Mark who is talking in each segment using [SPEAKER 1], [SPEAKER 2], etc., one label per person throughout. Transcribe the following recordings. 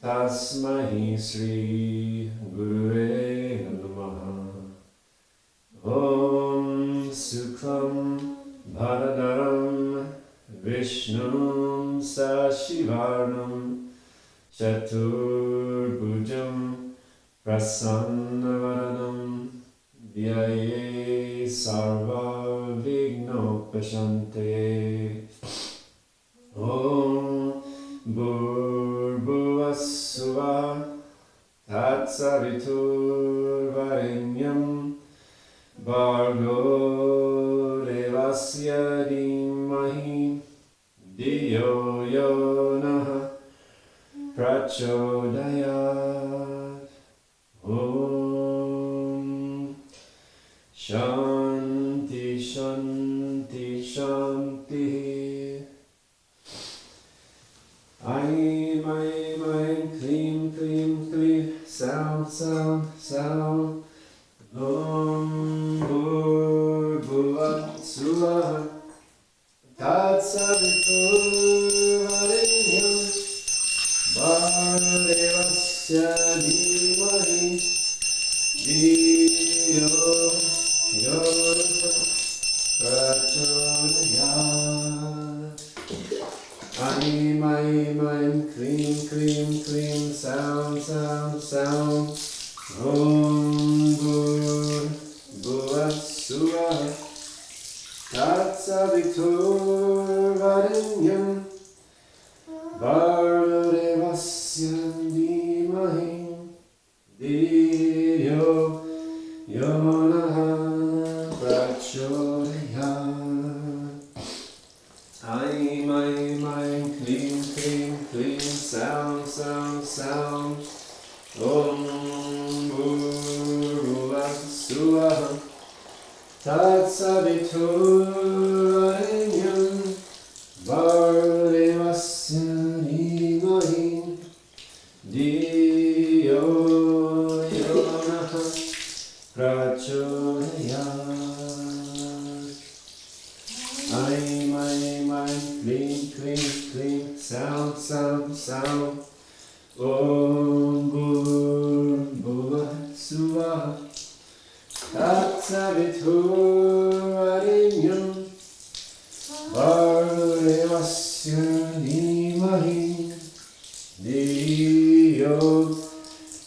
[SPEAKER 1] Tasmai Sri Gurave Namaha. Om Suklam Bharadaram Vishnum Sashivarnam Chaturbhujam Prasannavaranam Dhyaye Sarva Vignopashante. Om Bhurbhuvassuva Tatsaviturvarenyam Bhargo Devasya Dhimahi Dhiyo Yo Naha Prachodayat. Om Shanti Shanti Shanti. Aim, aim, aim, clean, clean, clean, sound, sound, sound. Om Bhurbhuvat Suvaha Tatsaviturvarenyam Bhardevasya Dhimahi Dhiyo Yo Prachodayat. Aim, aim, aim, clean, clean, clean, sound, sound, sound. Om Bhurbhuvat Suvaha Tatsaviturvarenyam Bhardevasya Dhimahi Dhiyo Yo Naha Prachodayat. Aim, aim, aim, clean, clean, clean, sound, sound, sound. Om Bhurbhuvat Suvaha Tatsaviturvarenyam Bhardevasya Dhimahi Dhiyo Yo Naha Prachodayat. Aim, aim, aim, clean, clean, clean, sound, sound, sound. Om Bhurbhuvat Suvaha Tatsaviturvarenyam Bhardevasya Dhimahi Dhiyo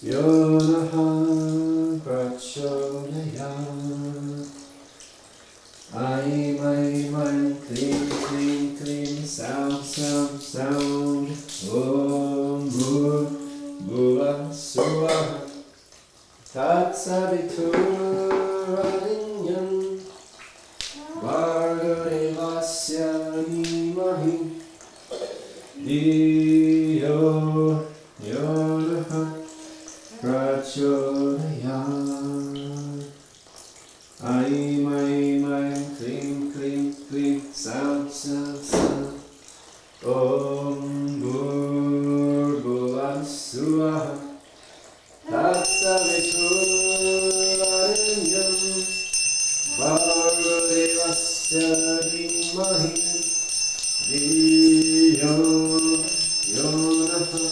[SPEAKER 1] Yo Naha Prachodayat. Aim, aim, aim, clean, clean, clean, sound, sound, sound. Om Bhurbhuvat Suvaha Tatsaviturvarenyam Bhardevasya Dhimahi Dhiyo Yo Naha Prachodayat. Aim, aim, aim, clean, clean, clean, sound, sound, sound. Om Bhurbhuvat Suvaha Tatsaviturvarenyam Bhardevasya Dhimahi Dhiyo Yo Naha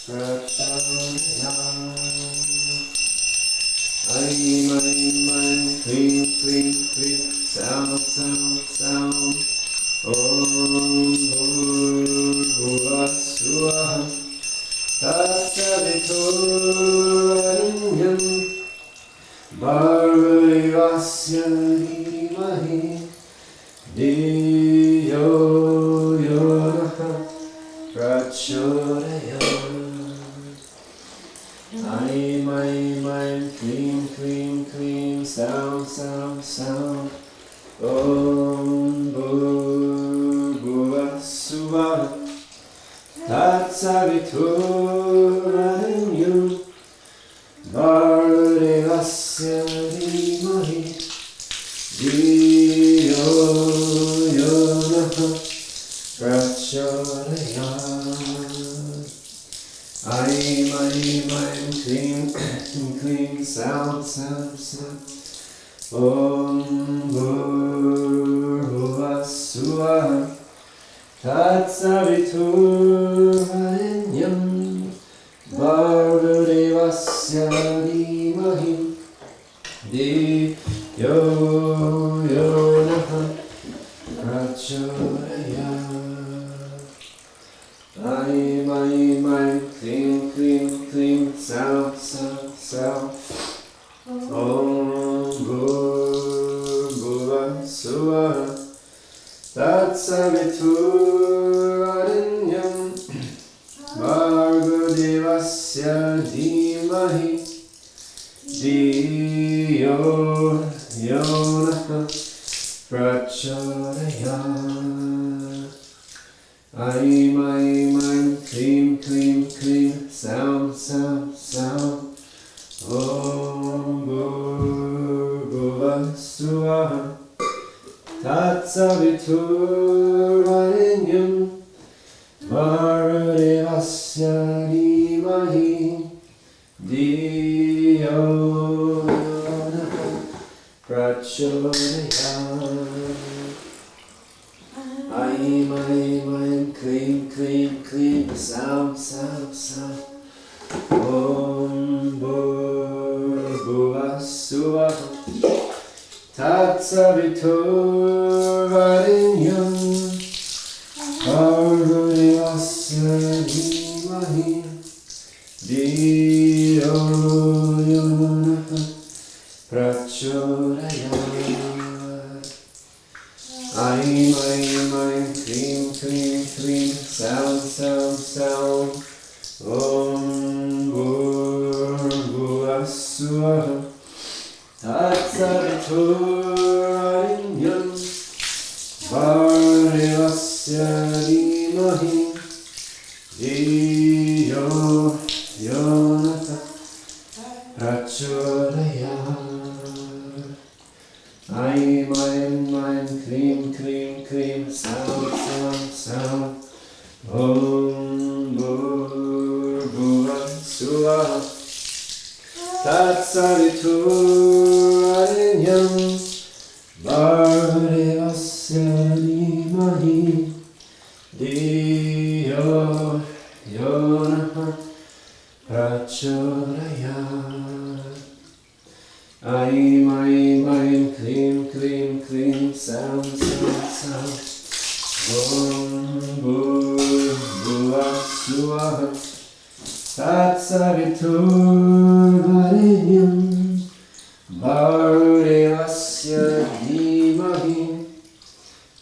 [SPEAKER 1] Prachodayat. Aim, aim, aim, clean, clean, clean, sound, sound, sound. Om Bhurbhuvat Suvaha Tatsaviturvarenyam Bhardevasya Dhimahi Dhiyo Yo Naha Prachodayat. Aim, aim, aim, clean, clean, clean, sound, sound, sound. Om Bhurbhuvat Suvaha Tatsaviturvarenyam Bhardevasya Dhimahi Dhiyo Yo Naha Prachodayat. Aim, aim, aim, clean, clean, sound, sound, sound. Om Bhurbhuvat Suvaha Tatsaviturvarenyam Bhardevasya Dhimahi Dhiyo Yo Naha Prachodayat. Aim, Aim, clean, clean, clean, sound, sound, sound. Om Bhurvubhuva Swaha Tatsaviturvarenyam Bhargo Devasya Dhimahi Dhiyo Yonaha Prachodayat. Aim, clean, clean, clean, sound, sound, sound. Om Bhurvubhuva Swaha Tatsaviturvarenyam Bhargo Devasya Dhimahi Dhiyo Yonaha Prachodayat. Aim, clean, clean, clean, sound, sound, sound. Om Bhurvubhuva Swaha Tatsaviturvarenyam Bhargo Devasya Dhimahi Dhiyo Yonaha Prachodayat. Aim, clean, clean, clean, sound, sound, sound. Om Bhurvubhuva Swaha Tatsaviturvarenyam Bhargo Devasya Dhimahi Dhiyo Yonaha Prachodayat. Aim, clean, clean, clean, sound, sound, sound. Om Bhurvubhuva Swaha Tatsaviturvarenyam Bhargo Devasya Dhimahi Dhiyo Yonaha Prachodayat. Aim, clean, clean, clean, sound, sound, sound. Om Bhurvubhuva Swaha Tatsaviturvarenyam Bhargo Devasya Dhimahi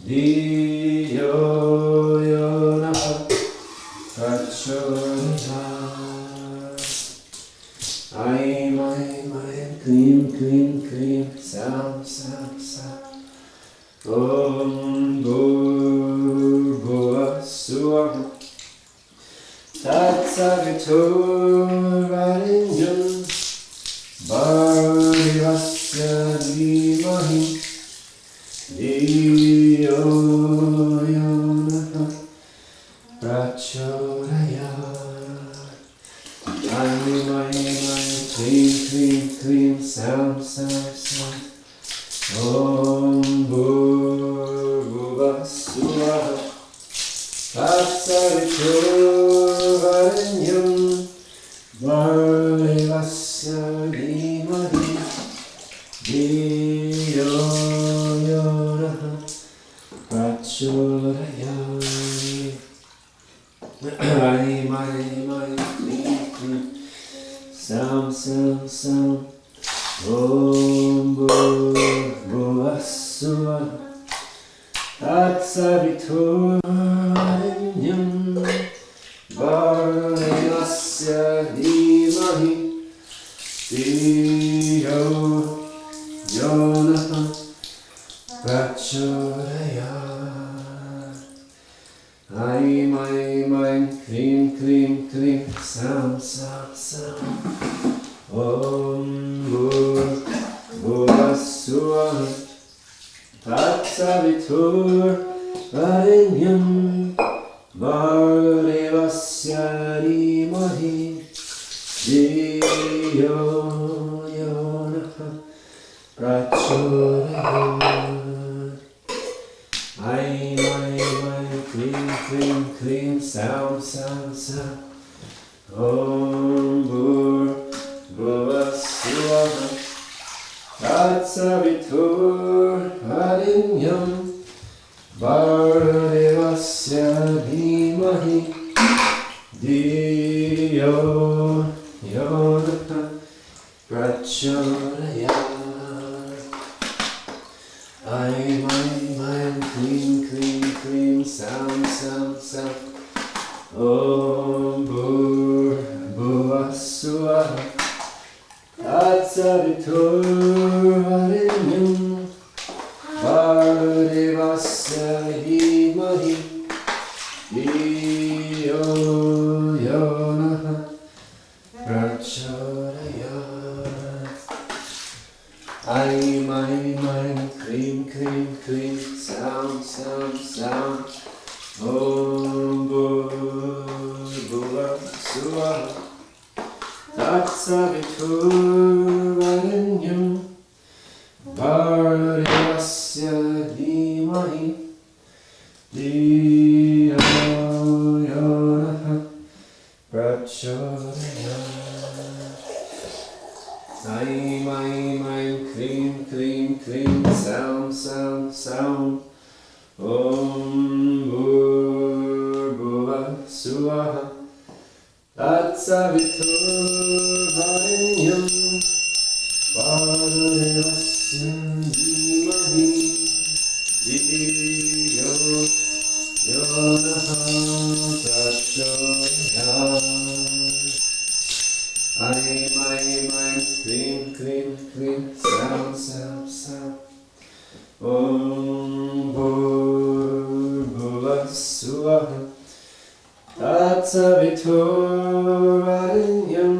[SPEAKER 1] Dhiyo Yonaha Prachodayat. Aim, clean, clean, clean, sound, sound, sound. Om Bhurvubhuva Swaha Tatsaviturvarenyam Bhargo Devasya Dhimahi Dhiyo Yonaha Prachodayat. Aim, clean, clean, clean, sound, sound, sound. Om Bhurvubhuva Swaha Tatsaviturvarenyam Bhargo Devasya Dhimahi Dhiyo Yonaha Prachodayat. Aim, clean, clean, sound, sound, sound. Om Bhurvubhuva Swaha Tatsaviturvarenyam Bhargo Devasya Dhimahi Dhiyo Yonaha Prachodayat. Aim, clean, clean, clean, sound, sound, sound. Om Bhurvubhuva Swaha Tatsaviturvarenyam Bhargo Devasya Dhimahi Dhiyo Yonaha Prachodayat. Aim, clean, clean, clean, sound, sound, sound. Om Bhurvubhuva Swaha Tatsaviturvarenyam Bhargo Devasya Dhimahi Diyo Yonah Prachodayat. Aim, clean, clean, clean, sound, sound, sound. Om Bhurbhuvah Swaha Tatsaviturvarenyam Bhargavasya Dhimahi Dhiyo Yonah Prachodayat. Aim, clean, clean, clean, sound, sound, sound. Om Bhurbhuvah Swaha Tatsaviturvarenyam Bhargavasya Dhimahi Dhiyo Yonah Prachodayat. Aim, clean, clean, clean, sound, sound, sound. Om Bhurbhuvah Swaha Tatsaviturvarenyam Bhargavasya Dhimahi Dhiyo Yonah Prachodayat. Aim, clean, clean, clean, sound, sound, sound. Om Bhurbhuvah Swaha Tatsaviturvarenyam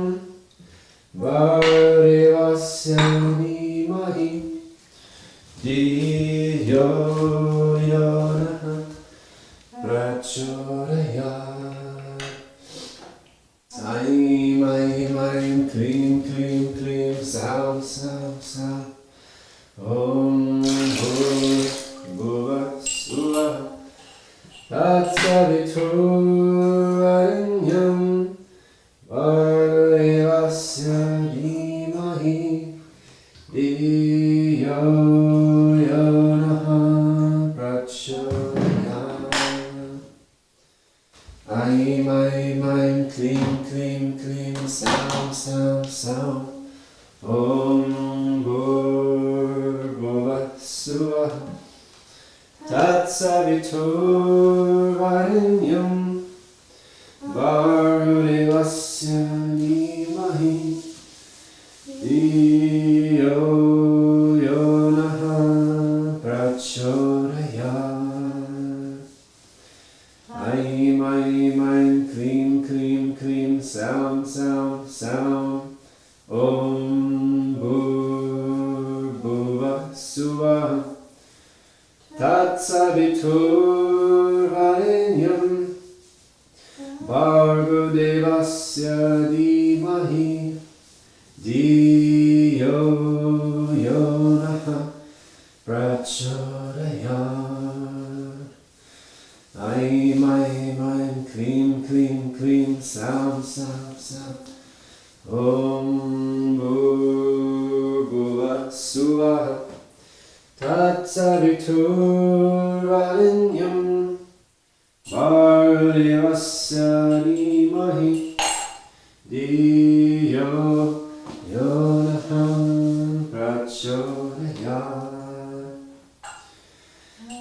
[SPEAKER 1] Bhargavasya Dhimahi Dhiyo Yonah Prachodayat. Aim, clean, clean, clean, sound, sound, sound. Om Bhurbhuvah Swaha Tatsaviturvarenyam Bhargavasya Dhimahi Dhiyo Yonah Prachodayat. Aim, clean, clean, clean, sound, sound, sound. Om Bhurbhuvah Swaha Tatsaviturvarenyam Bhargavasya Dhimahi Dhiyo Yonah Prachodayat. Aim, clean, clean, clean, sound, sound, sound. Om Bhurbhuvah Swaha Tatsaviturvarenyam Bhargavasya Dhimahi Dhiyo Yonah Prachodayat. Aim, clean, clean, clean, sound, sound, sound. Om Bhurbhuvah Swaha Tatsaviturvarenyam Bhargavasya Dhimahi Dhiyo Yonah Prachodayat.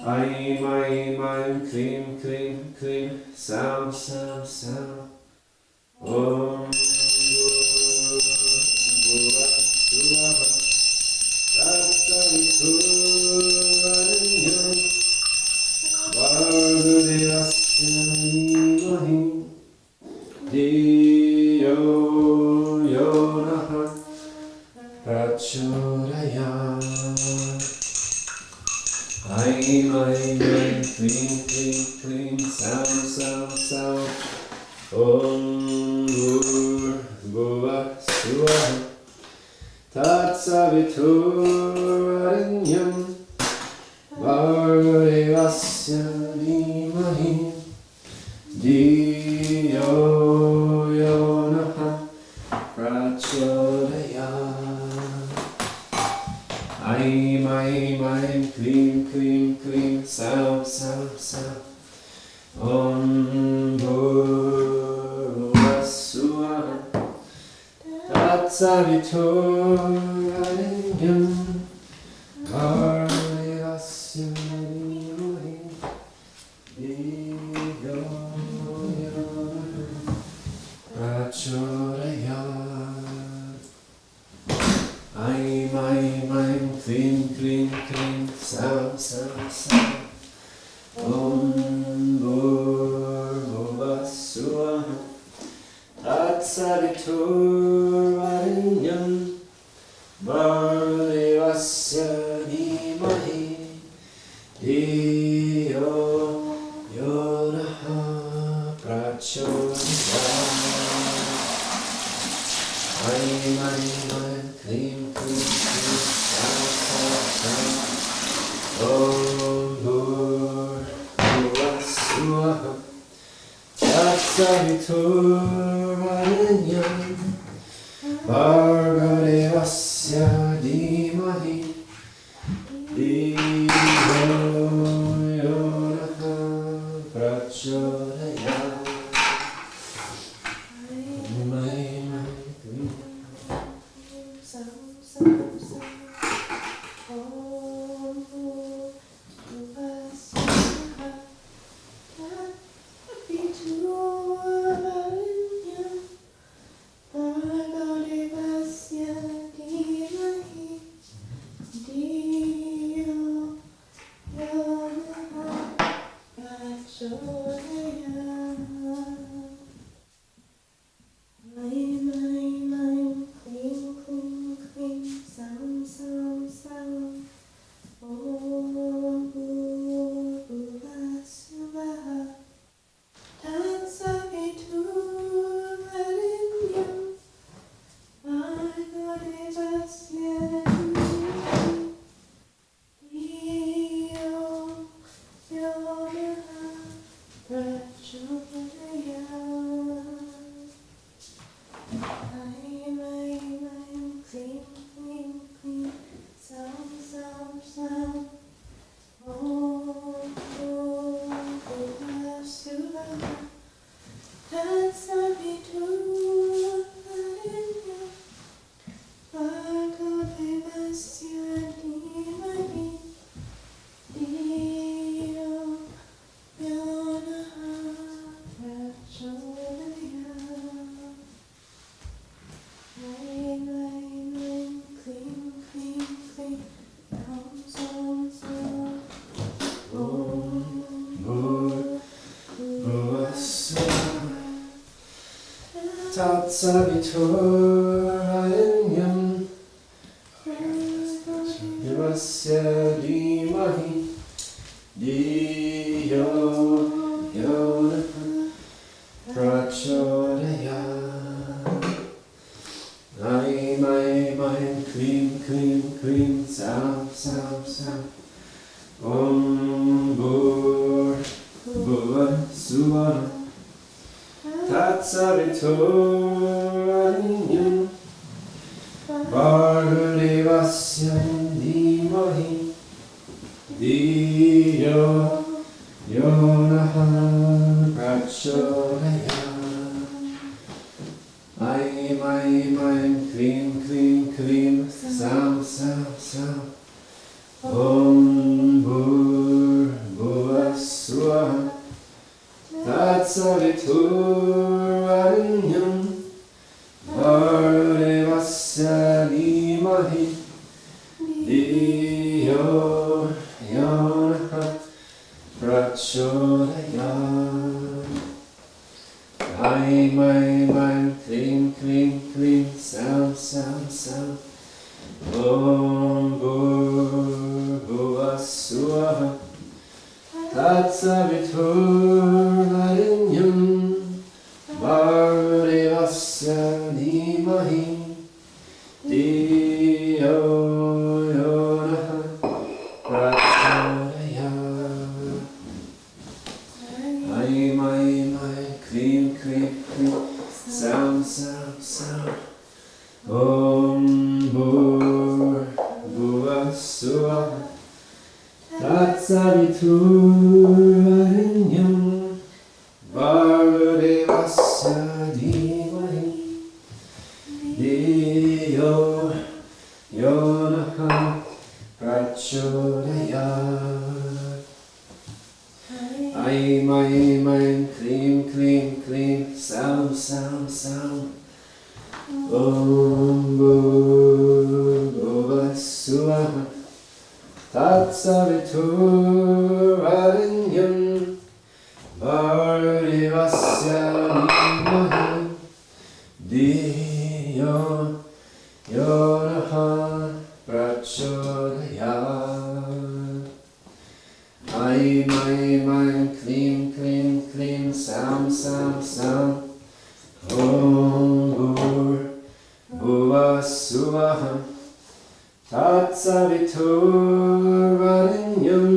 [SPEAKER 1] Aim, clean, clean, clean, sound, sound, sound. Om Bhurbhuvah Swaha Tatsaviturvarenyam Bhargavasya Dhimahi Dhiyo Yonah Prachodayat. Aim, clean, clean, clean, sound, sound, sound. Om Bhurbhuvah Swaha Tatsaviturvarenyam Bhargavasya Dhimahi Dhiyo Yonah Prachodayat. Aim, clean, clean, clean, sound, sound, sound. Om Bhurbhuvah Tatsaviturvarenyam Bhargavasya Dhimahi Dhiyo Yona Prachodayat. Aim, aim, aim, klim, klim, klim, sam, sam, sam. Om Bhurvubhuva Swaha Tatsaviturvarenyam Bhargavasya Dhimahi Dhiyo Yona Prachodayat. Aim, aim, aim, klim, klim, klim, sam, sam, sam. Om Bhurvubhuva Swaha Tatsaviturvarenyam Bhargavasya Dhimahi Dhiyo Yona Prachodayat. Tatsaviturvarenyam Bhargavasya Dhimahi Dhiyo Yona Prachodayat. Aim, aim, aim, klim, klim, klim, sam, sam, sam. Om Bhurvubhuva Swaha Tatsaviturvarenyam Bhargavasya Dhimahi Dhiyo Yona Prachodayat. Aim, aim, aim, klim, klim, klim, sam, sam, sam. Om Bhurvubhuva Swaha Tatsaviturvarenyam Bhargavasya Dhimahi Dhiyo Yona Prachodayat. Aim, aim, aim, klim, klim, klim, sam, sam, sam. Om Bhurvubhuva Swaha Tatsaviturvarenyam Bhargavasya Dhimahi Dhiyo Yona Prachodayat. Aim, aim, aim, klim, klim, klim, sam, sam, sam. Om Bhurvubhuva Swaha Tatsaviturvarenyam Bhargavasya Dhimahi Dhiyo Diyo Yonaha Prachodayat. Aim, aim, aim, klim, klim, klim, sound, sound, sound. Om Bhuva Swaha Tatsaviturvarenyam Bhargavasya Dhimahi Diyo Yonaha Prachodayat. Aim, aim, aim, klim, klim, klim, sound, sound, sound. Om Bhuva Swaha Tatsaviturvarenyam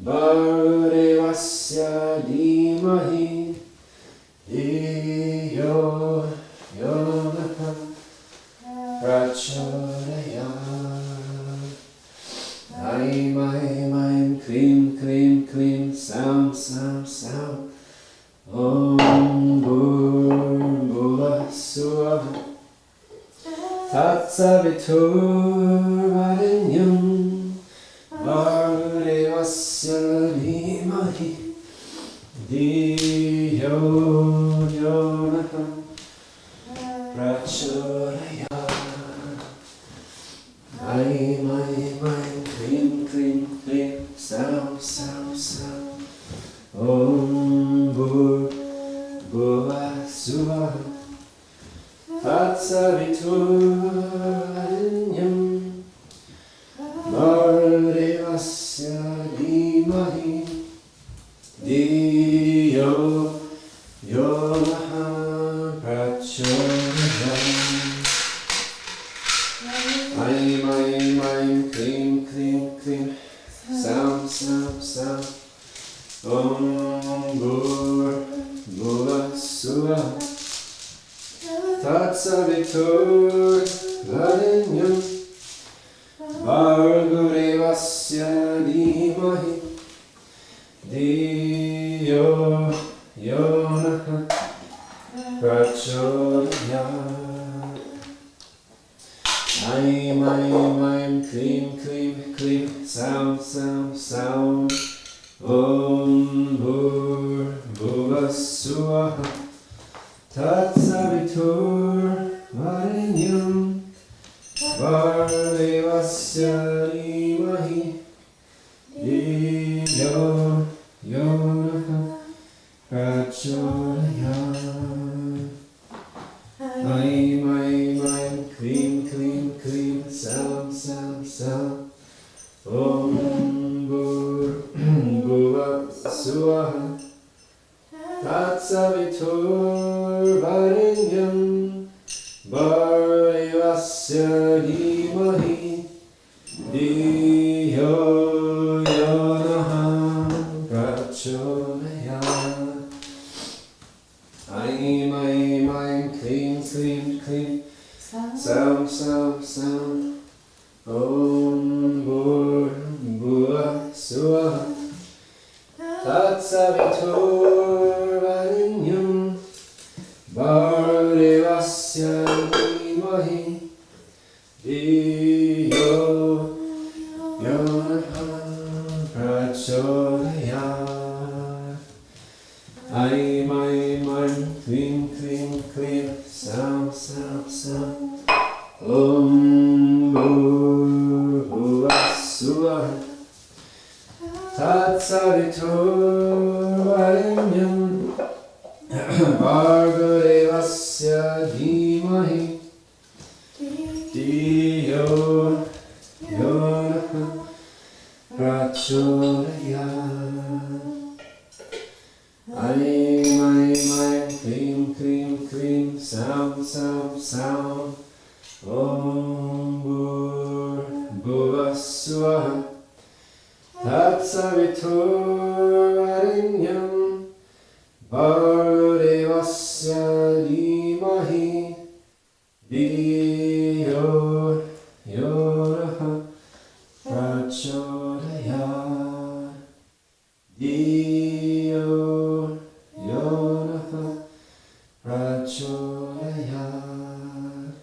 [SPEAKER 1] Bhargavasya Dhimahi Diyo Yonaha Prachodayat. Aim, aim, aim, klim, klim, klim, sound, sound, sound. Om Bhuva Swaha Tatsaviturvarenyam Bhargavasya Dhimahi Diyo Yonaha Prachodayat. Aim, aim, aim, klim, klim, klim, sound, sound, sound. Om Bhuva Swaha Tatsaviturvarenyam Bhargavasya Dhimahi Diyo Yonaha Prachodayat. Aim, aim, aim, klim, klim, klim, sound, sound, sound. Om Bhuva Swaha Tatsaviturvarenyam Bhargavasya Dhimahi Diyo Yonaha Prachodayat. Aim, aim, aim, klim, klim, klim, sound, sound, sound. Om Bhuva Swaha Tatsaviturvarenyam Bhargavasya Dhimahi Diyo Yonaha Prachodayat. Aim, aim, aim, klim, klim, klim, sound, sound, sound. Om Bhuva Swaha Tatsaviturvarenyam Bhargavasya Dhimahi Diyo Yonaha Prachodayat. Aim, aim, aim, klim, klim, klim, sound, sound, sound. Om Bhuva Swaha Tatsaviturvarenyam Bhargavasya Dhimahi Diyo Yonaha Prachodayat. Aim, aim, aim, klim, klim, klim, sound, sound, sound. Om Bhuva Swaha Tatsaviturvarenyam Bhargavasya Dhimahi Diyo Yonaha Prachodayat. Aim, aim, aim, klim, klim, klim, sound, sound, sound. Om Bhuva Swaha Tatsaviturvarenyam Bhargavasya Dhimahi Diyo Yonaha Prachodayat. Diyo Yonaha Prachodayat.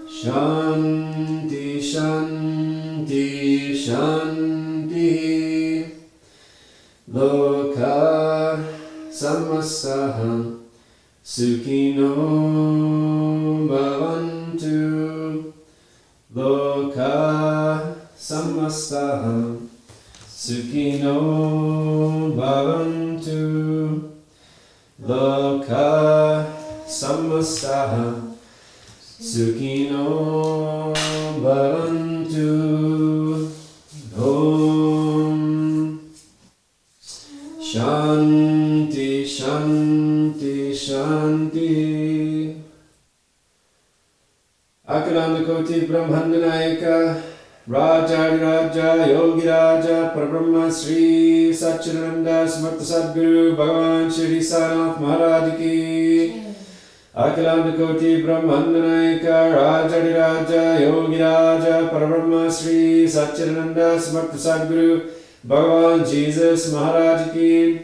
[SPEAKER 1] Shanti, Shanti, Shanti. Loka Samastaha Sukhino Bhavantu. Loka Samastaha Sukhino Bhavantu. Loka Samastaha Sukhino Bhavantu. Om Shanti, Shanti, Shanti. Akalanda Koti Brahmandanayaka Rajadi Raja Yogi Raja Parabrahma Sri Satcharitra Samartha Sadguru Bhagavan Shirdi Sai Maharaj Ki. Akalanda Koti Brahmandanayaka Rajadi Raja Yogi Raja Parabrahma Sri Satcharitra Samartha Sadguru Bhagavan Jesus Maharaj Ki.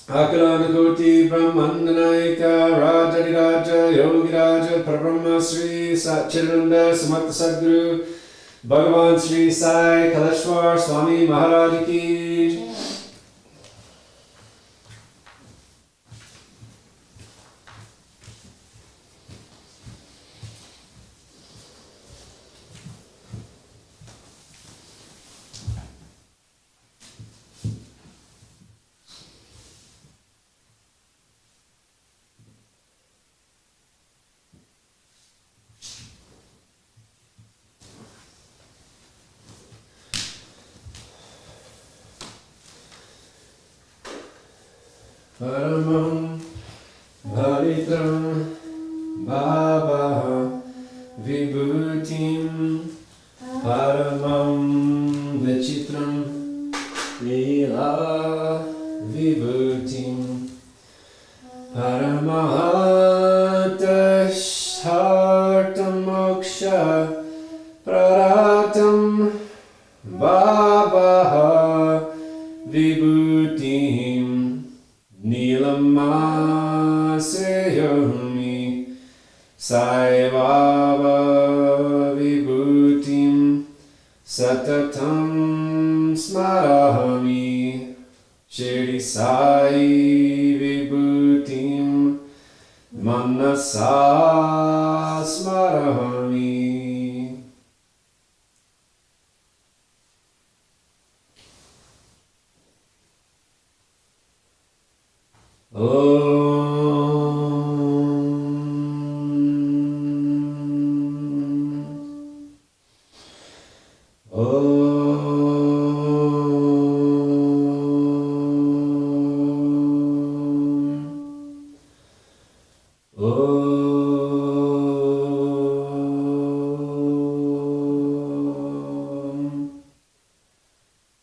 [SPEAKER 1] Akalanda Koti Brahmandanayaka Rajadi Raja Yogi Raja Parabrahma Sri Satcharitra Samartha Sadguru Bhagavan Sri Sai Kaleshwar Swami Maharaj Ki. Paramam Bhavitram Bhava Vibhutim Paramam Vichitram Lila Vibhutim Paramahantashtartam Moksha Praratam Bhava Vibhutim Nilama Seyomi Sai Baba Vibhutim Satatam Smarahami Shirdi Sai Vibhutim Manasa Smarahami.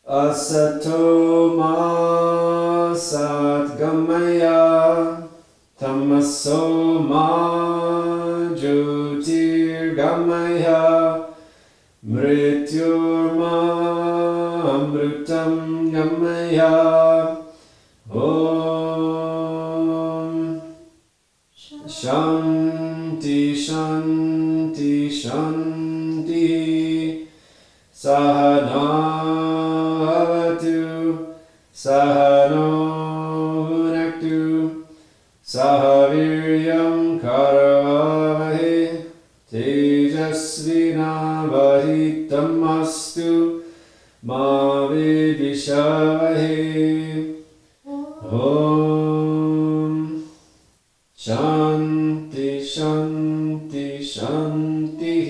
[SPEAKER 1] Asato ma satgamaya tamaso ma jyotirgamaya mrityur ma amrutam gamaya. Om Shanti, Shanti, Shanti. Sahanavatu Sahano Bhunaktu Sahaviryam Karavavahe Tejasvinavaditamastu Ma Vidishavahe. Om Shanti, Shanti, Shanti.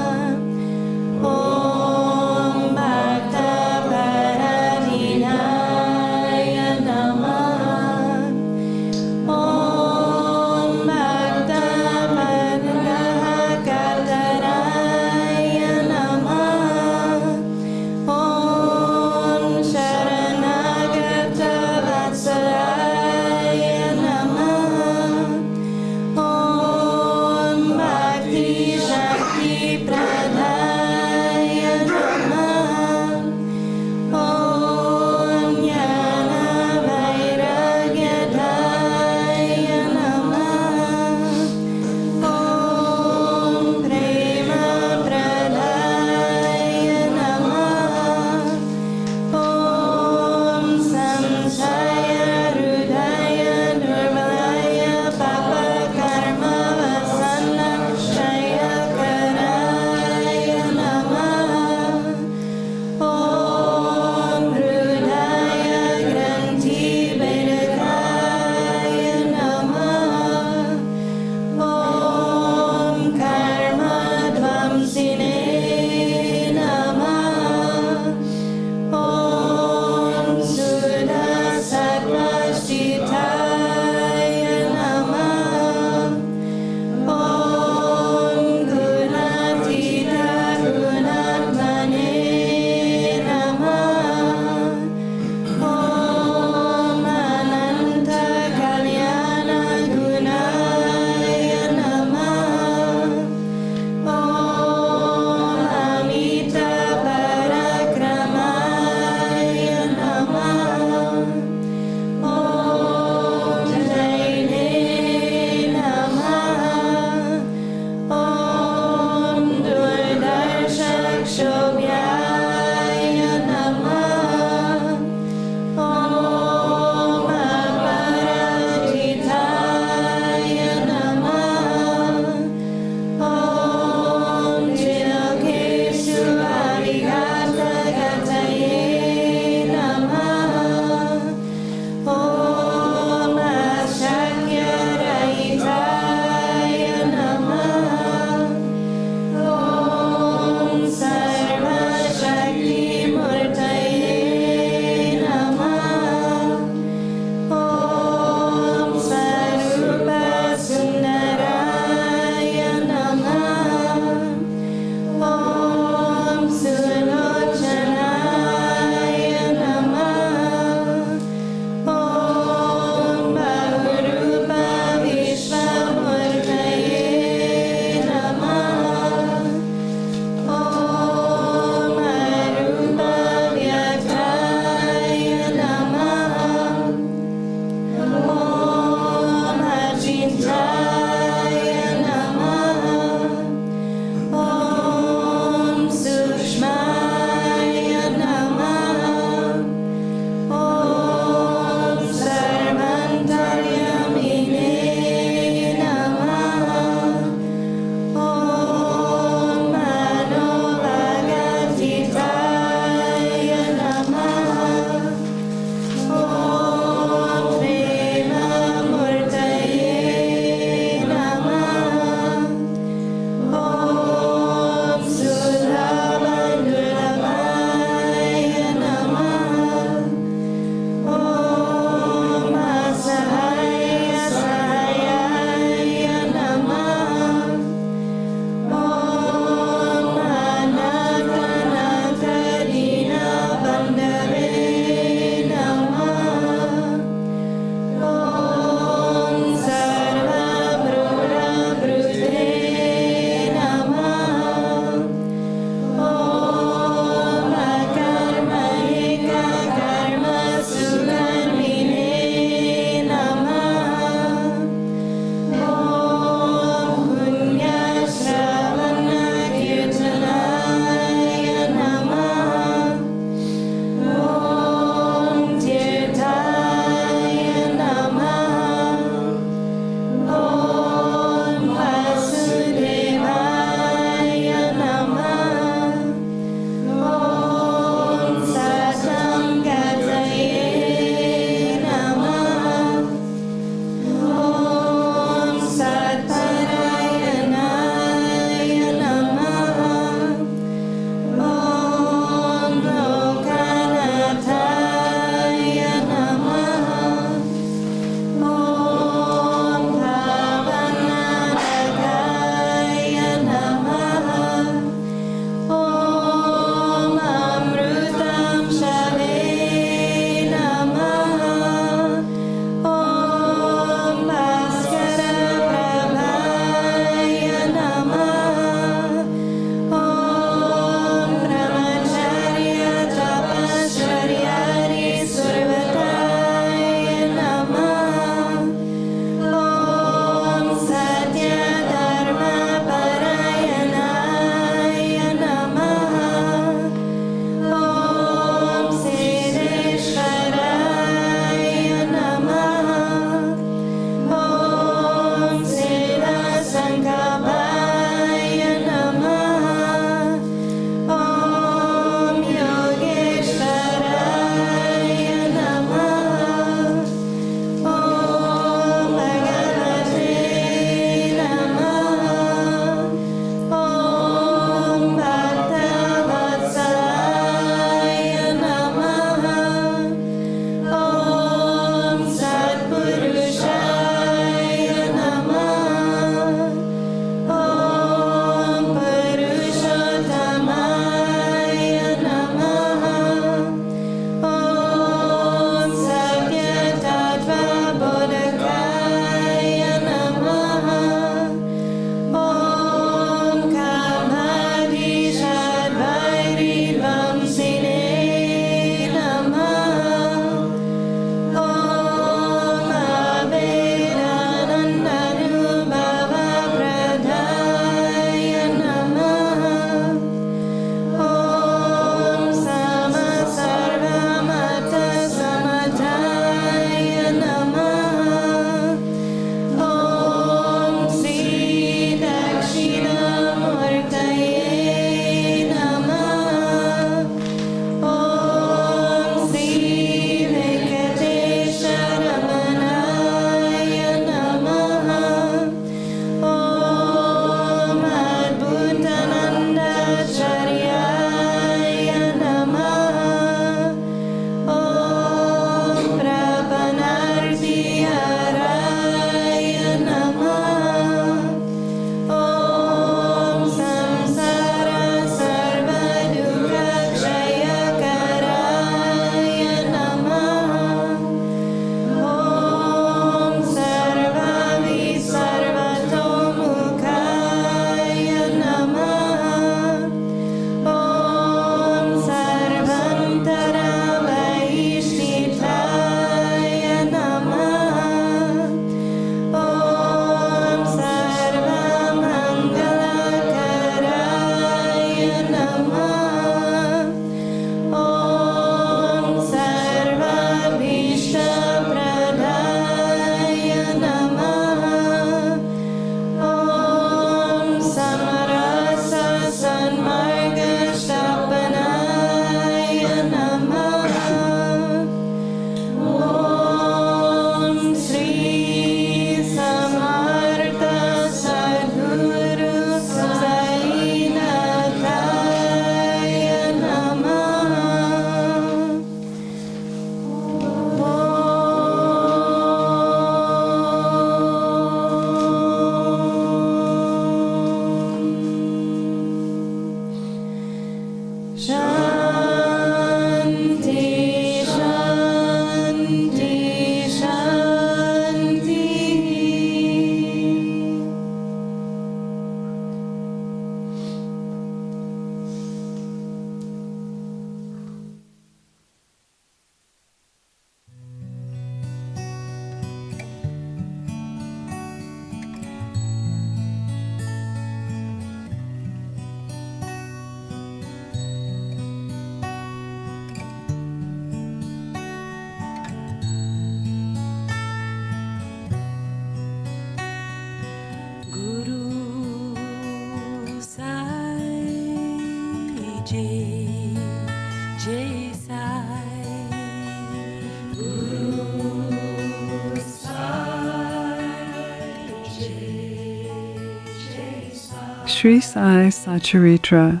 [SPEAKER 2] Sri Sai Satcharitra,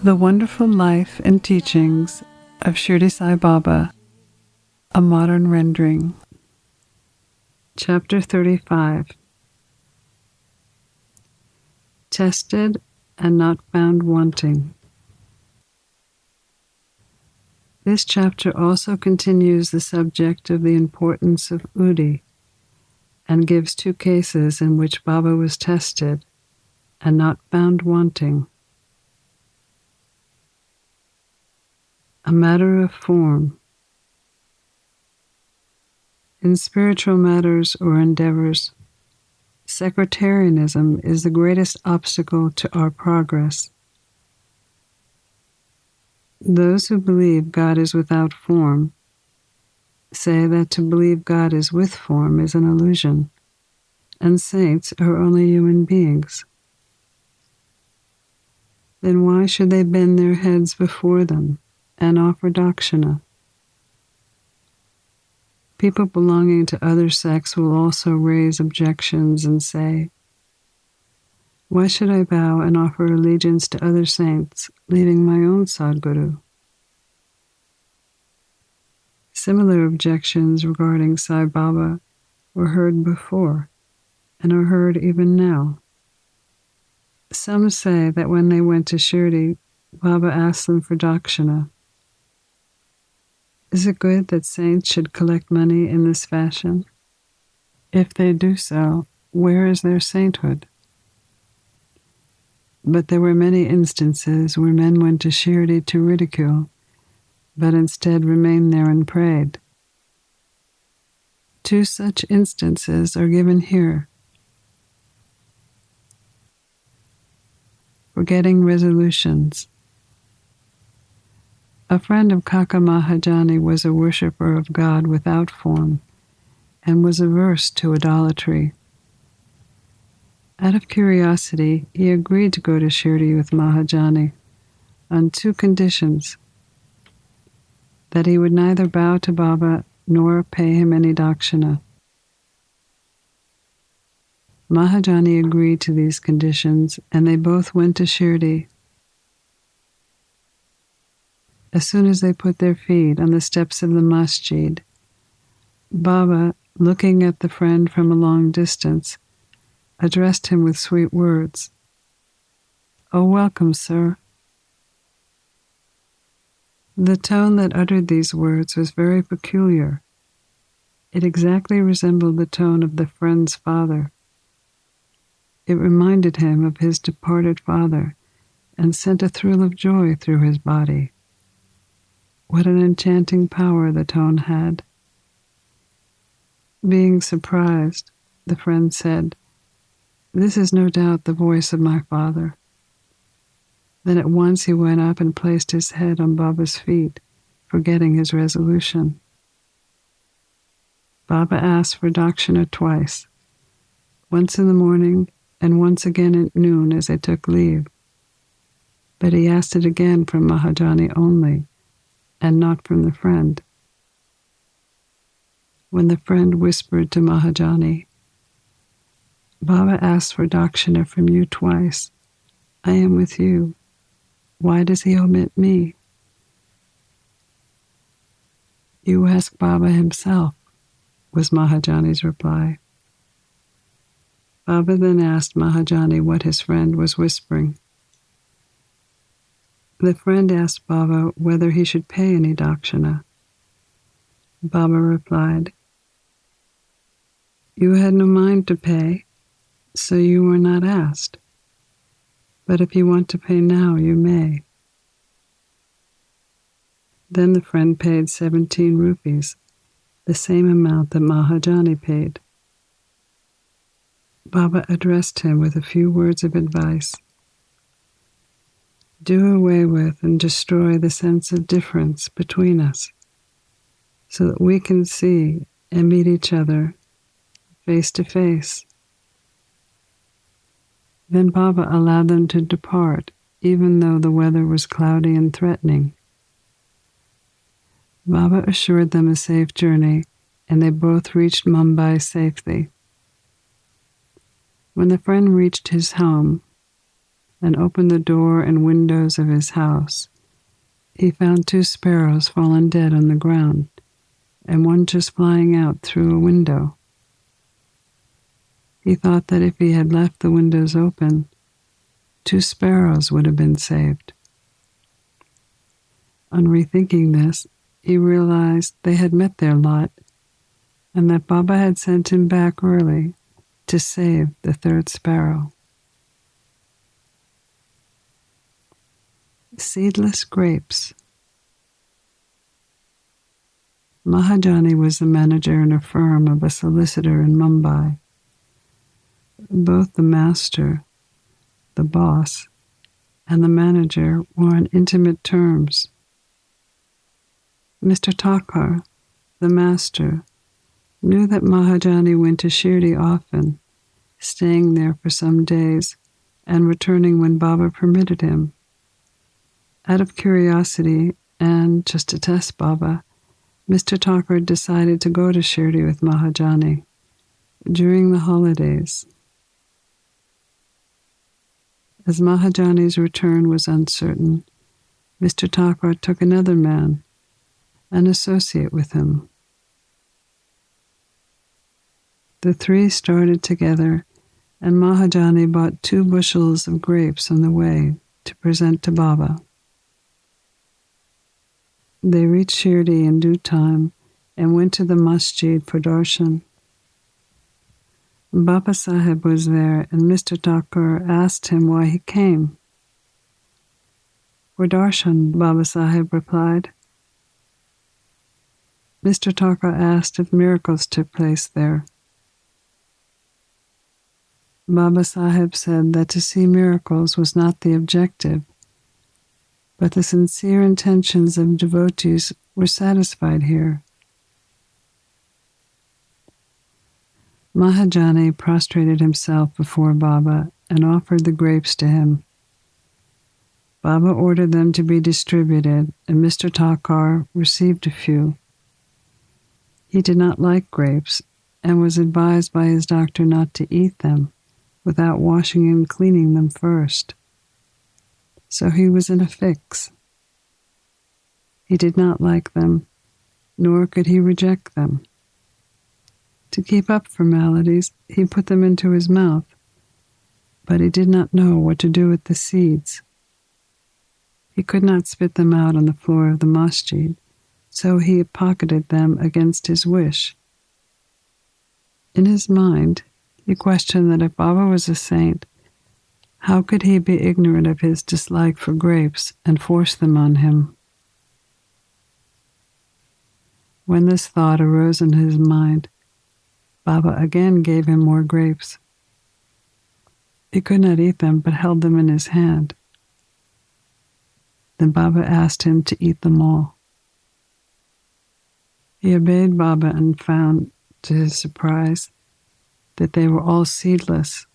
[SPEAKER 2] The Wonderful Life and Teachings of Shirdi Sai Baba, a Modern Rendering. Chapter 35. Tested and Not Found Wanting. This chapter also continues the subject of the importance of Udi and gives two cases in which Baba was tested and not found wanting. A matter of form. In spiritual matters or endeavors, sectarianism is the greatest obstacle to our progress. Those who believe God is without form say that to believe God is with form is an illusion, and saints are only human beings. Then why should they bend their heads before them and offer dakshina? People belonging to other sects will also raise objections and say, "Why should I bow and offer allegiance to other saints, leaving my own Sadguru?" Similar objections regarding Sai Baba were heard before and are heard even now. Some say that when they went to Shirdi, Baba asked them for dakshina. Is it good that saints should collect money in this fashion? If they do so, where is their sainthood? But there were many instances where men went to Shirdi to ridicule, but instead remained there and prayed. Two such instances are given here. Forgetting resolutions. A friend of Kaka Mahajani was a worshipper of God without form and was averse to idolatry. Out of curiosity, he agreed to go to Shirdi with Mahajani on two conditions: that he would neither bow to Baba nor pay him any dakshina. Mahajani agreed to these conditions, and they both went to Shirdi. As soon as they put their feet on the steps of the masjid, Baba, looking at the friend from a long distance, addressed him with sweet words. "Oh, welcome, sir." The tone that uttered these words was very peculiar. It exactly resembled the tone of the friend's father. It reminded him of his departed father and sent a thrill of joy through his body. What an enchanting power the tone had. Being surprised, the friend said, "This is no doubt the voice of my father." Then at once he went up and placed his head on Baba's feet, forgetting his resolution. Baba asked for dakshina twice, once in the morning and once again at noon as they took leave. But he asked it again from Mahajani only, and not from the friend. When the friend whispered to Mahajani, "Baba asked for dakshina from you twice. I am with you. Why does he omit me?" "You ask Baba himself," was Mahajani's reply. Baba then asked Mahajani what his friend was whispering. The friend asked Baba whether he should pay any dakshina. Baba replied, "You had no mind to pay, so you were not asked. But if you want to pay now, you may." Then the friend paid 17 rupees, the same amount that Mahajani paid. Baba addressed him with a few words of advice. "Do away with and destroy the sense of difference between us, so that we can see and meet each other face to face." Then Baba allowed them to depart, even though the weather was cloudy and threatening. Baba assured them a safe journey, and they both reached Mumbai safely. When the friend reached his home, and opened the door and windows of his house, he found 2 sparrows fallen dead on the ground, and one just flying out through a window. He thought that if he had left the windows open, 2 sparrows would have been saved. On rethinking this, he realized they had met their lot, and that Baba had sent him back early to save the 3rd sparrow. Seedless grapes. Mahajani was the manager in a firm of a solicitor in Mumbai. Both the master, the boss, and the manager were on intimate terms. Mr. Thakur, the master, knew that Mahajani went to Shirdi often, staying there for some days and returning when Baba permitted him. Out of curiosity, and just to test Baba, Mr. Thakur decided to go to Shirdi with Mahajani during the holidays. As Mahajani's return was uncertain, Mr. Thakur took another man, an associate with him. The 3 started together, and Mahajani bought 2 bushels of grapes on the way to present to Baba. They reached Shirdi in due time and went to the masjid for darshan. Baba Sahib was there, and Mr. Thakur asked him why he came. For darshan, Baba Sahib replied. Mr. Thakur asked if miracles took place there. Baba Sahib said that to see miracles was not the objective, but the sincere intentions of devotees were satisfied here. Mahajani prostrated himself before Baba and offered the grapes to him. Baba ordered them to be distributed, and Mr. Thakur received a few. He did not like grapes and was advised by his doctor not to eat them without washing and cleaning them first. So he was in a fix. He did not like them, nor could he reject them. To keep up formalities, he put them into his mouth, but he did not know what to do with the seeds. He could not spit them out on the floor of the masjid, so he pocketed them against his wish. In his mind, he questioned that if Baba was a saint, how could he be ignorant of his dislike for grapes and force them on him? When this thought arose in his mind, Baba again gave him more grapes. He could not eat them, but held them in his hand. Then Baba asked him to eat them all. He obeyed Baba and found, to his surprise, that they were all seedless.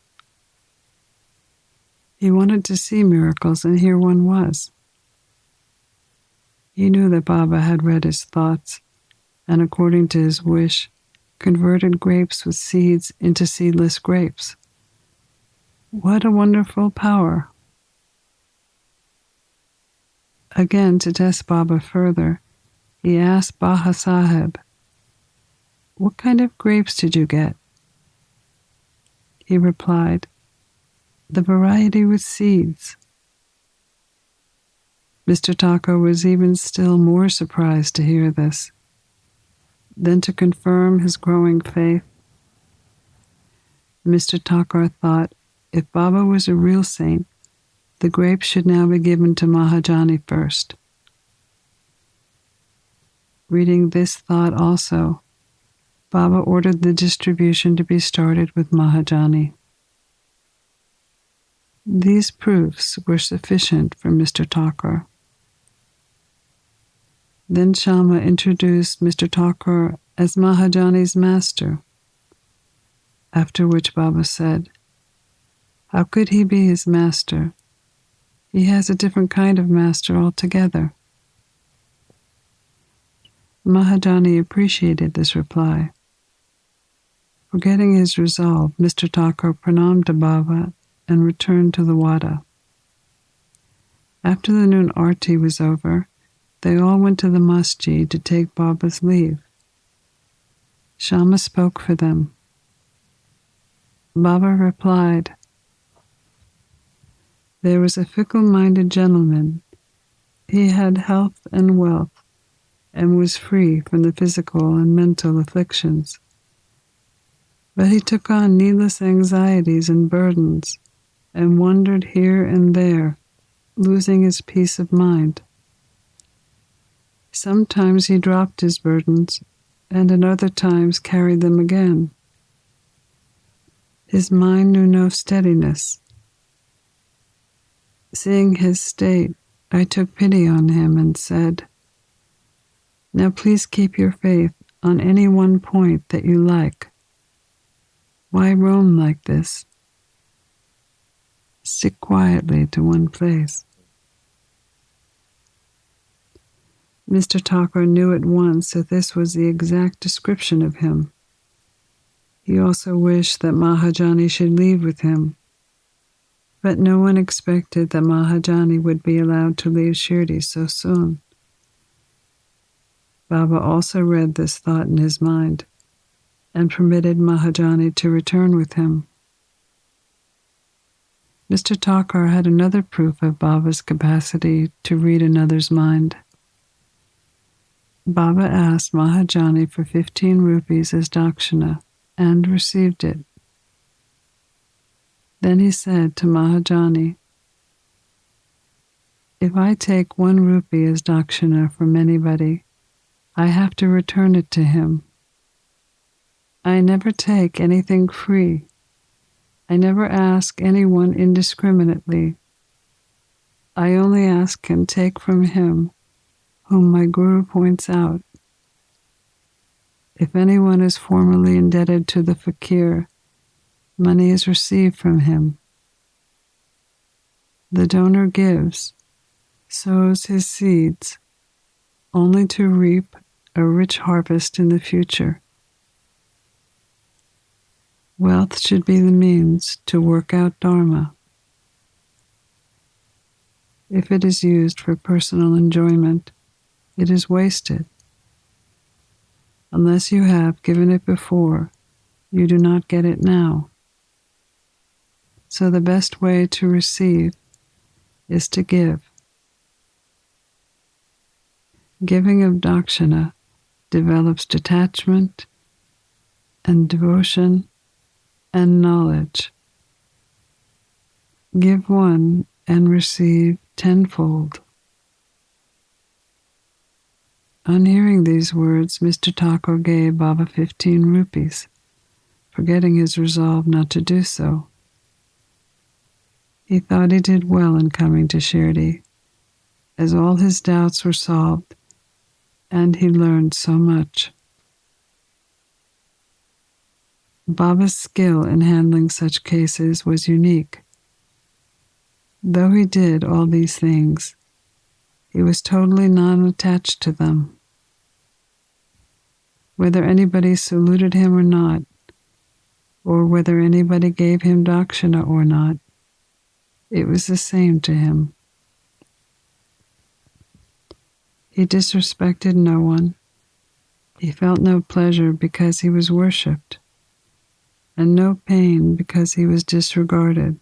[SPEAKER 2] He wanted to see miracles, and here one was. He knew that Baba had read his thoughts, and according to his wish, converted grapes with seeds into seedless grapes. What a wonderful power! Again, to test Baba further, he asked Baba Sahib, "What kind of grapes did you get?" He replied, "The variety with seeds." Mr. Thakur was even still more surprised to hear this. Then, to confirm his growing faith, Mr. Thakur thought if Baba was a real saint, the grapes should now be given to Mahajani first. Reading this thought also, Baba ordered the distribution to be started with Mahajani. These proofs were sufficient for Mr. Thakur. Then Shama introduced Mr. Thakur as Mahajani's master, after which Baba said, "How could he be his master? He has a different kind of master altogether." Mahajani appreciated this reply. Forgetting his resolve, Mr. Thakur pranamed to Baba and returned to the Wada. After the noon Aarathi was over, they all went to the masjid to take Baba's leave. Shama spoke for them. Baba replied, "There was a fickle-minded gentleman. He had health and wealth and was free from the physical and mental afflictions. But he took on needless anxieties and burdens and wandered here and there, losing his peace of mind. Sometimes he dropped his burdens, and at other times carried them again. His mind knew no steadiness. Seeing his state, I took pity on him and said, 'Now please keep your faith on any one point that you like. Why roam like this? Stick quietly to one place.'" Mr. Thakur knew at once that this was the exact description of him. He also wished that Mahajani should leave with him, but no one expected that Mahajani would be allowed to leave Shirdi so soon. Baba also read this thought in his mind and permitted Mahajani to return with him. Mr. Thakur had another proof of Baba's capacity to read another's mind. Baba asked Mahajani for 15 rupees as dakshina and received it. Then he said to Mahajani, "If I take 1 rupee as dakshina from anybody, I have to return it to him. I never take anything free. I never ask anyone indiscriminately. I only ask and take from him whom my Guru points out. If anyone is formally indebted to the fakir, money is received from him. The donor gives, sows his seeds, only to reap a rich harvest in the future. Wealth should be the means to work out dharma. If it is used for personal enjoyment, it is wasted. Unless you have given it before, you do not get it now. So the best way to receive is to give. Giving of dakshina develops detachment and devotion and knowledge. Give 1 and receive 10-fold. On hearing these words, Mr. Thakur gave Baba 15 rupees, forgetting his resolve not to do so. He thought he did well in coming to Shirdi, as all his doubts were solved, and he learned so much. Baba's skill in handling such cases was unique. Though he did all these things, he was totally non-attached to them. Whether anybody saluted him or not, or whether anybody gave him dakshina or not, it was the same to him. He disrespected no one. He felt no pleasure because he was worshipped, and no pain because he was disregarded.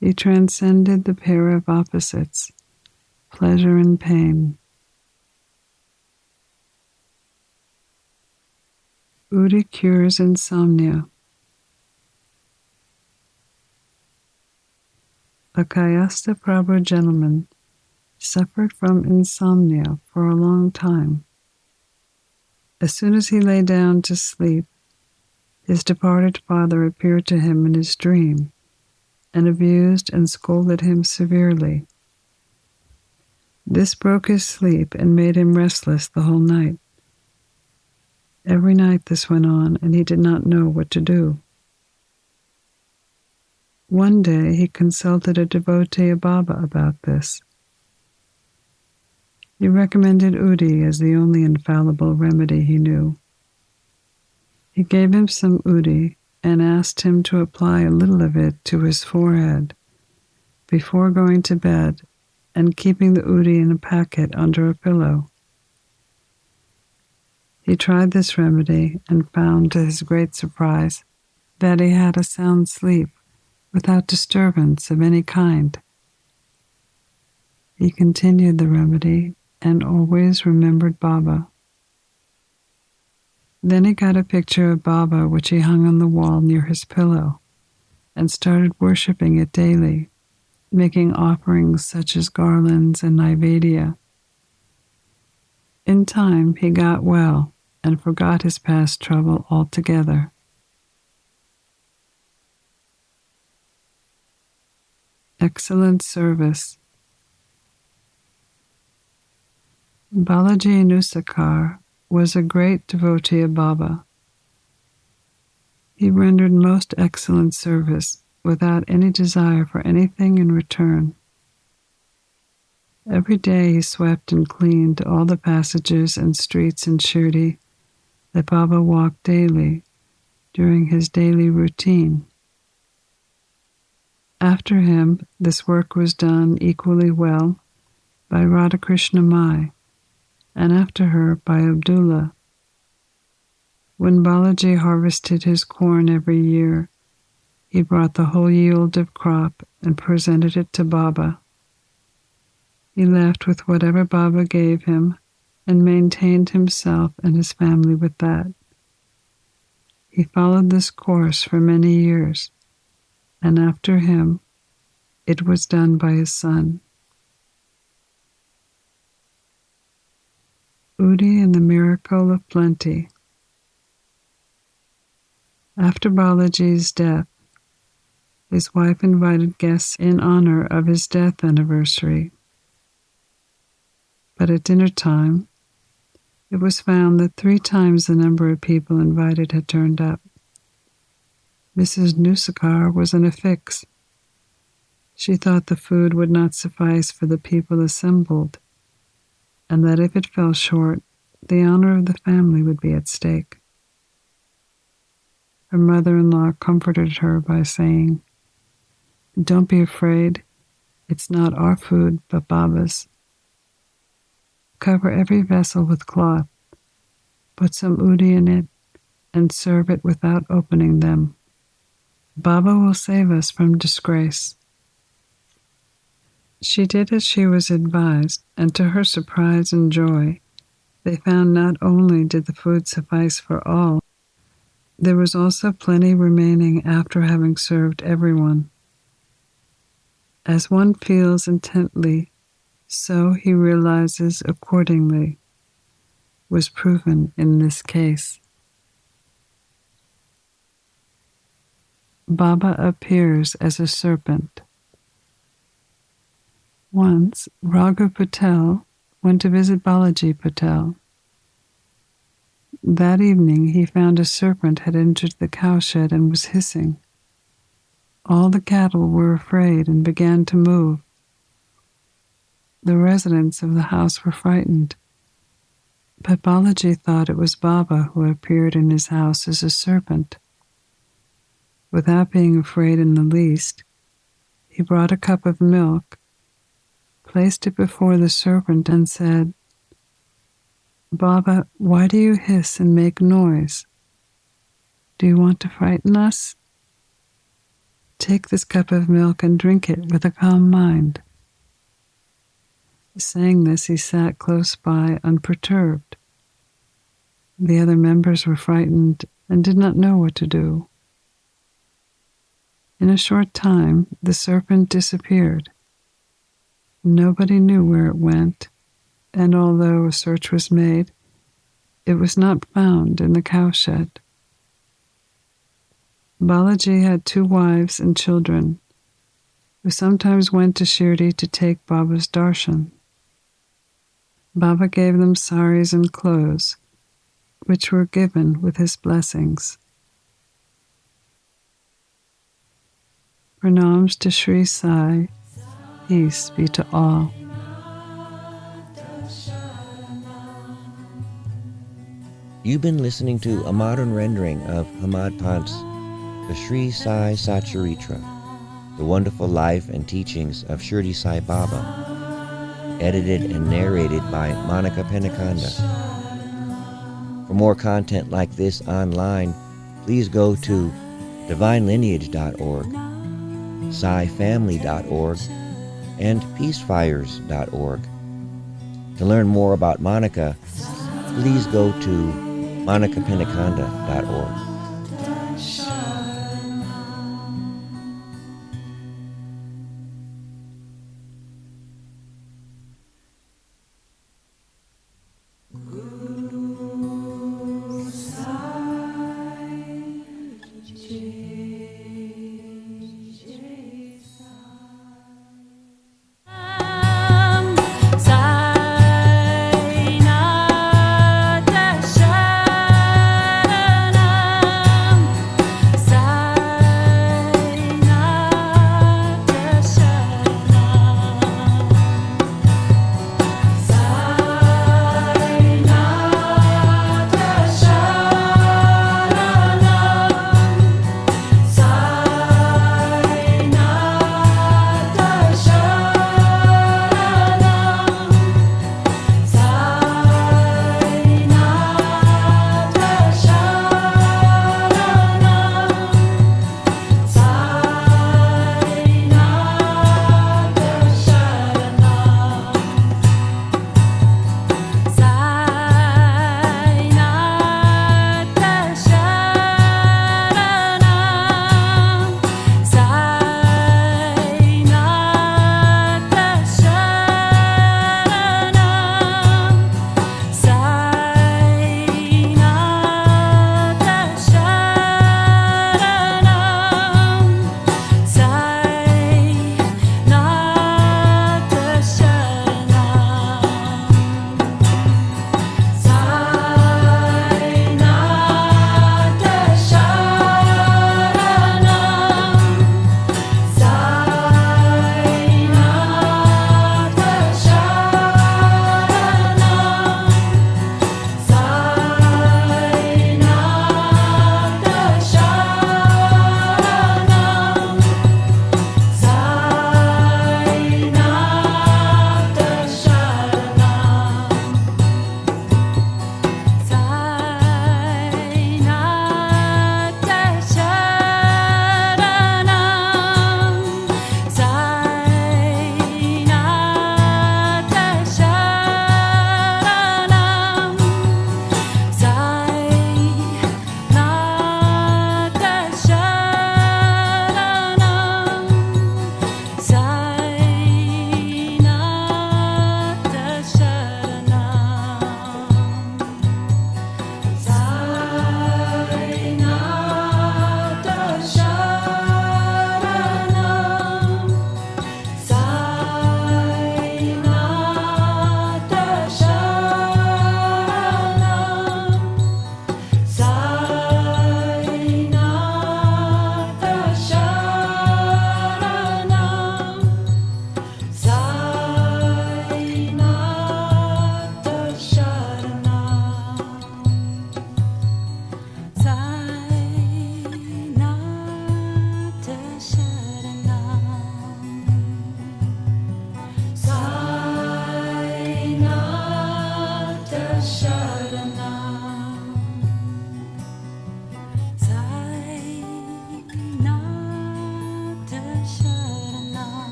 [SPEAKER 2] He transcended the pair of opposites, pleasure and pain. Udi cures insomnia. A Kayastha Prabhu gentleman suffered from insomnia for a long time. As soon as he lay down to sleep, his departed father appeared to him in his dream and abused and scolded him severely. This broke his sleep and made him restless the whole night. Every night this went on, and he did not know what to do. One day he consulted a devotee of Baba about this. He recommended Udi as the only infallible remedy he knew. He gave him some Udi and asked him to apply a little of it to his forehead before going to bed and keeping the udi in a packet under a pillow. He tried this remedy and found, to his great surprise, that he had a sound sleep without disturbance of any kind. He continued the remedy and always remembered Baba. Then he got a picture of Baba which he hung on the wall near his pillow and started worshipping it daily, making offerings such as garlands and naivedya. In time he got well and forgot his past trouble altogether. Excellent service. Balaji Nusakar was a great devotee of Baba. He rendered most excellent service without any desire for anything in return. Every day he swept and cleaned all the passages and streets in Shirdi that Baba walked daily during his daily routine. After him, this work was done equally well by Radhakrishna Mai, and after her by Abdullah. When Balaji harvested his corn every year, he brought the whole yield of crop and presented it to Baba. He left with whatever Baba gave him and maintained himself and his family with that. He followed this course for many years, and after him, it was done by his son. Udi and the Miracle of Plenty. After Balaji's death, his wife invited guests in honor of his death anniversary. But at dinner time, it was found that 3 times the number of people invited had turned up. Mrs. Nusakar was in a fix. She thought the food would not suffice for the people assembled, and that if it fell short, the honor of the family would be at stake. Her mother-in-law comforted her by saying, "Don't be afraid. It's not our food, but Baba's. Cover every vessel with cloth, put some udi in it, and serve it without opening them. Baba will save us from disgrace." She did as she was advised, and to her surprise and joy, they found not only did the food suffice for all, there was also plenty remaining after having served everyone. As one feels intently, so he realizes accordingly, was proven in this case. Baba appears as a serpent. Once, Raghu Patel went to visit Balaji Patel. That evening he found a serpent had entered the cowshed and was hissing. All the cattle were afraid and began to move. The residents of the house were frightened, but Balaji thought it was Baba who appeared in his house as a serpent. Without being afraid in the least, he brought a cup of milk, placed it before the serpent, and said, "Baba, why do you hiss and make noise? Do you want to frighten us? Take this cup of milk and drink it with a calm mind." Saying this, he sat close by, unperturbed. The other members were frightened and did not know what to do. In a short time, the serpent disappeared. Nobody knew where it went, and although a search was made, it was not found in the cowshed. Balaji had 2 wives and children, who sometimes went to Shirdi to take Baba's darshan. Baba gave them saris and clothes, which were given with his blessings. Pranams to Sri Sai. Peace be to all.
[SPEAKER 3] You've been listening to a modern rendering of Hamad Pant's The Sri Sai Satcharitra. The Wonderful Life and Teachings of Shirdi Sai Baba, edited and narrated by Monica Penaconda. For more content like this online, please go to divinelineage.org, SaiFamily.org, and peacefires.org. To learn more about Monica, please go to monicapenaconda.org.